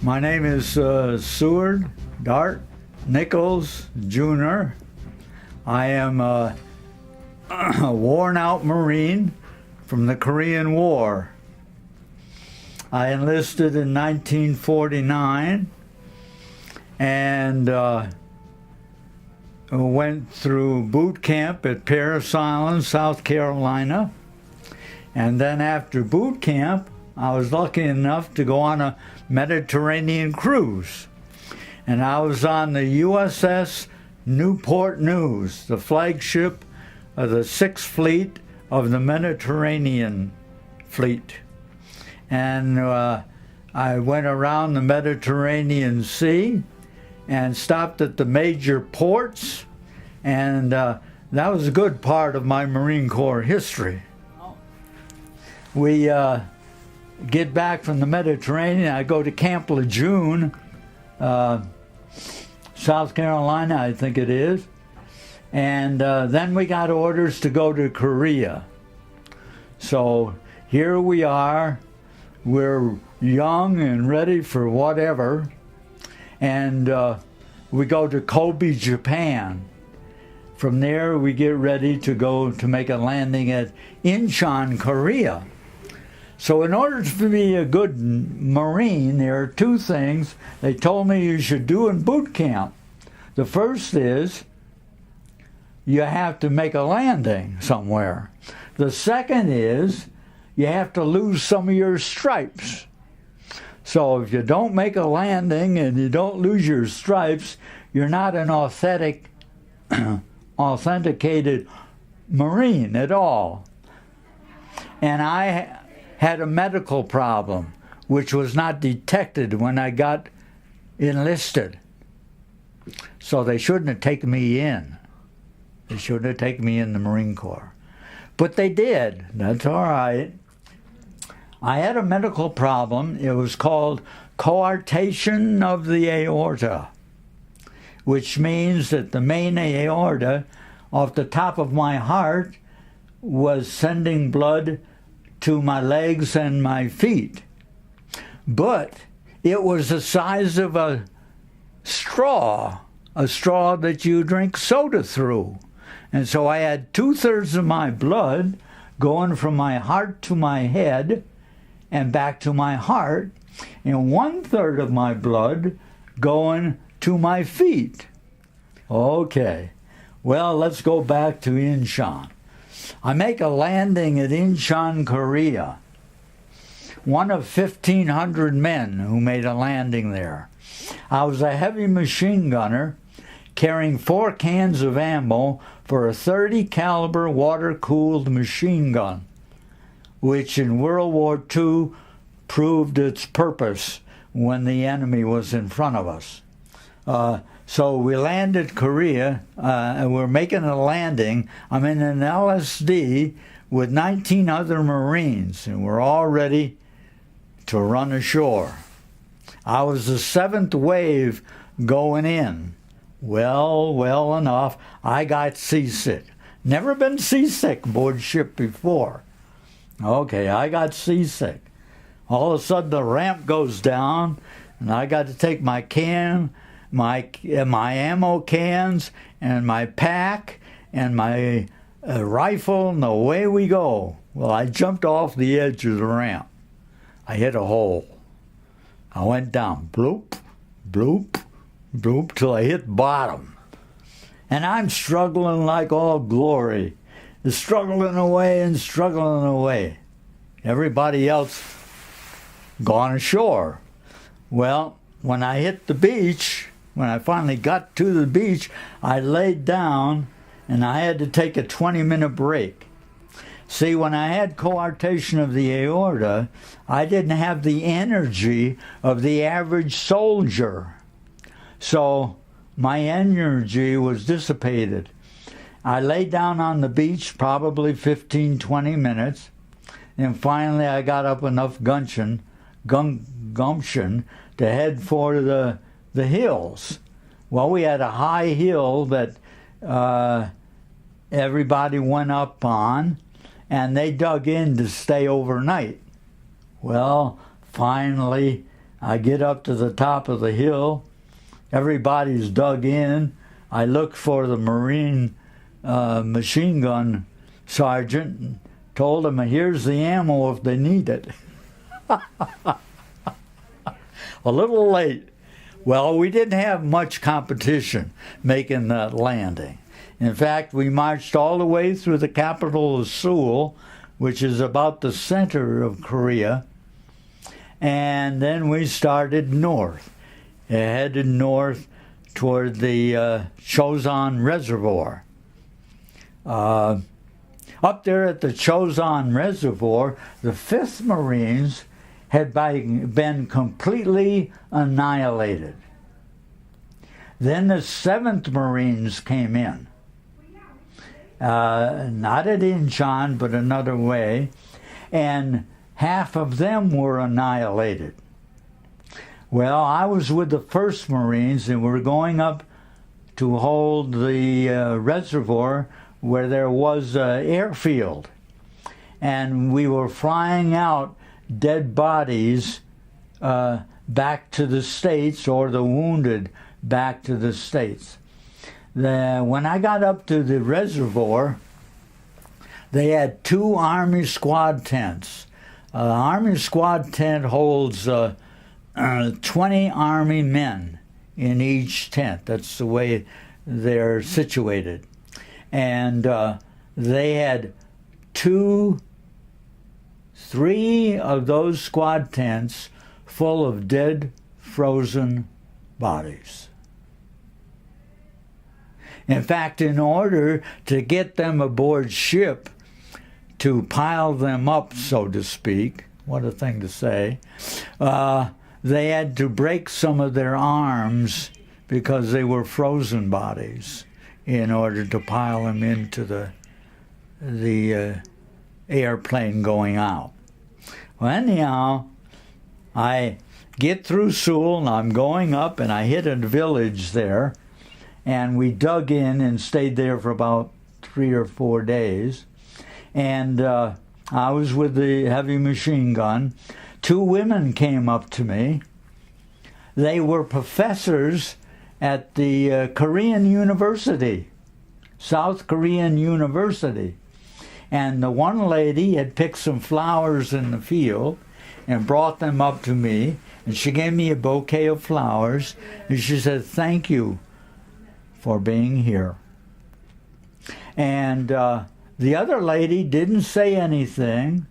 My name is Seward Dart Nichols, Jr. I am a worn-out Marine from the Korean War. I enlisted in 1949 and went through boot camp at Parris Island, South Carolina. And then after boot camp, I was lucky enough to go on a Mediterranean cruise. And I was on the USS Newport News, the flagship of the Sixth Fleet of the Mediterranean Fleet. And I went around the Mediterranean Sea and stopped at the major ports, and that was a good part of my Marine Corps history. We get back from the Mediterranean. I go to Camp Lejeune, South Carolina, I think it is. And then we got orders to go to Korea. So here we are. We're young and ready for whatever. And we go to Kobe, Japan. From there, we get ready to go to make a landing at Incheon, Korea. So in order to be a good Marine, there are two things they told me you should do in boot camp. The first is you have to make a landing somewhere. The second is you have to lose some of your stripes. So if you don't make a landing and you don't lose your stripes, you're not an authenticated Marine at all. And I had a medical problem, which was not detected when I got enlisted. So they shouldn't have taken me in. They shouldn't have taken me in the Marine Corps. But they did. That's all right. I had a medical problem. It was called coarctation of the aorta, which means that the main aorta off the top of my heart was sending blood to my legs and my feet. But it was the size of a straw that you drink soda through. And so I had 2/3 of my blood going from my heart to my head and back to my heart, and 1/3 of my blood going to my feet. Okay, well, let's go back to Incheon. I make a landing at Incheon, Korea. One of 1,500 men who made a landing there. I was a heavy machine gunner carrying 4 cans of ammo for a 30 caliber water-cooled machine gun, which in World War II proved its purpose when the enemy was in front of us. So we landed Korea, and we're making a landing. I'm in an LSD with 19 other Marines, and we're all ready to run ashore. I was the 7th wave going in. Well enough, I got seasick. Never been seasick aboard ship before. Okay, I got seasick. All of a sudden the ramp goes down, and I got to take my ammo cans and my pack and my rifle, and away we go. Well, I jumped off the edge of the ramp. I hit a hole. I went down, bloop, bloop, bloop, till I hit bottom. And I'm struggling like all glory. Struggling away and struggling away. Everybody else gone ashore. Well, when I hit the beach, when I finally got to the beach, I laid down and I had to take a 20-minute break. See, when I had coarctation of the aorta, I didn't have the energy of the average soldier. So my energy was dissipated. I lay down on the beach probably 15-20 minutes, and finally I got up enough gumption to head for the hills. Well, we had a high hill that everybody went up on, and they dug in to stay overnight. Well, finally I get up to the top of the hill. Everybody's dug in. I look for the Marine machine gun sergeant and told him, here's the ammo if they need it. A little late. Well, we didn't have much competition making that landing. In fact, we marched all the way through the capital of Seoul, which is about the center of Korea, and then we started north, headed north toward the Chosun Reservoir. Up there at the Chosun Reservoir, the 5th Marines had been completely annihilated. Then the 7th Marines came in. Not at Incheon, but another way, and half of them were annihilated. Well, I was with the 1st Marines, and we were going up to hold the reservoir where there was an airfield, and we were flying out dead bodies back to the States, or the wounded back to the States. When I got up to the reservoir, they had 2 Army squad tents. Army squad tent holds 20 Army men in each tent. That's the way they're situated. And they had 3 of those squad tents full of dead, frozen bodies. In fact, in order to get them aboard ship, to pile them up, so to speak, what a thing to say, they had to break some of their arms because they were frozen bodies in order to pile them into the airplane going out. Well, anyhow, I get through Seoul, and I'm going up, and I hit a village there, and we dug in and stayed there for about 3 or 4 days. And I was with the heavy machine gun. 2 women came up to me. They were professors at the Korean University, South Korean University. And the one lady had picked some flowers in the field and brought them up to me. And she gave me a bouquet of flowers. And she said, "Thank you for being here." And the other lady didn't say anything,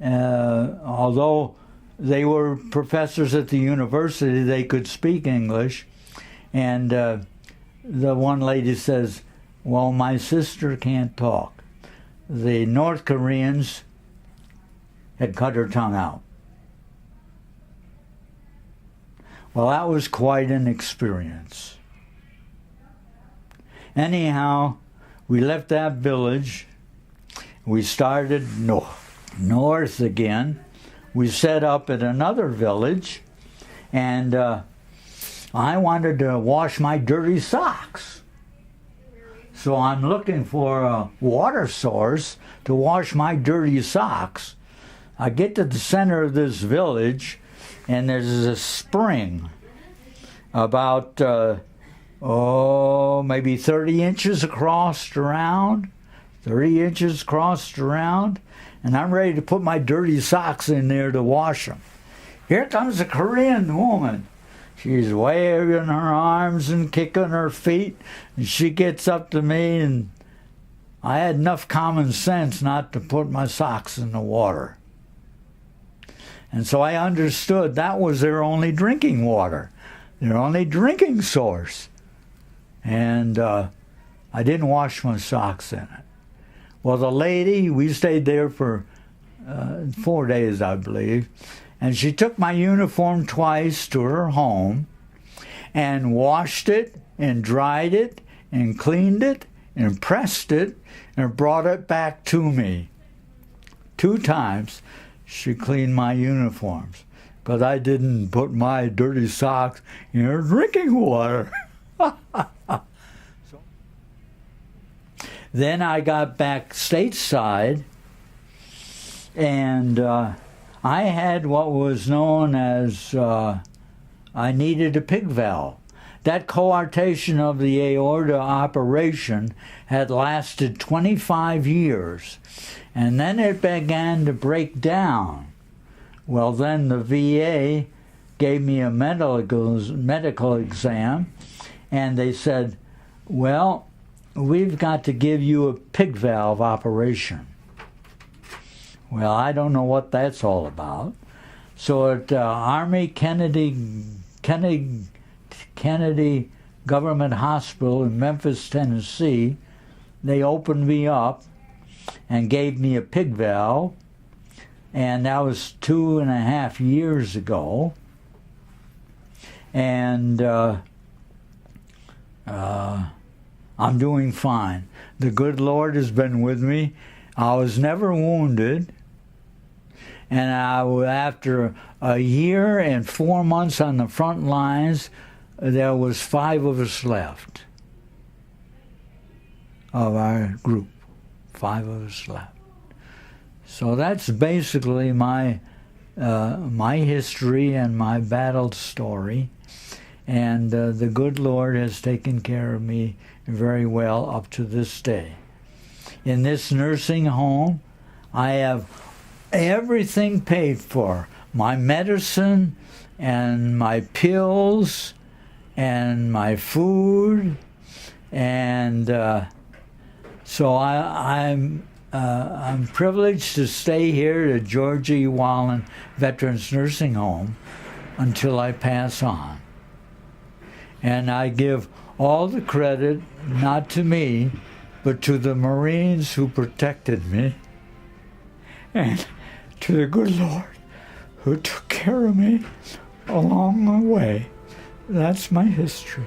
although they were professors at the university, they could speak English. And the one lady says, "Well, my sister can't talk." The North Koreans had cut her tongue out. Well, that was quite an experience. Anyhow, we left that village. We started north again. We set up at another village, and I wanted to wash my dirty socks. So I'm looking for a water source to wash my dirty socks. I get to the center of this village, and there's a spring about maybe 30 inches across around, 30 inches across around, and I'm ready to put my dirty socks in there to wash them. Here comes a Korean woman. She's waving her arms and kicking her feet, and she gets up to me, and I had enough common sense not to put my socks in the water. And so I understood that was their only drinking water, their only drinking source. And I didn't wash my socks in it. Well, the lady, we stayed there for 4 days, I believe, and she took my uniform twice to her home and washed it and dried it and cleaned it and pressed it and brought it back to me. 2 times she cleaned my uniforms, but I didn't put my dirty socks in her drinking water. Then I got back stateside, and I had what was known as I needed a pig valve. That coarctation of the aorta operation had lasted 25 years, and then it began to break down. Well, then the VA gave me a medical exam, and they said, well, we've got to give you a pig valve operation. Well, I don't know what that's all about. So at Army Kennedy Government Hospital in Memphis, Tennessee, they opened me up and gave me a pig valve, and that was 2.5 years ago. And I'm doing fine. The good Lord has been with me. I was never wounded, and after a year and 4 months on the front lines, there was 5 of us left of our group. 5 of us left. So that's basically my history and my battle story, and the good Lord has taken care of me very well up to this day. In this nursing home, I have everything paid for. My medicine and my pills and my food, and so I'm privileged to stay here at George E. Wallen Veterans Nursing Home until I pass on. And I give all the credit, not to me, but to the Marines who protected me, and to the good Lord who took care of me along the way. That's my history.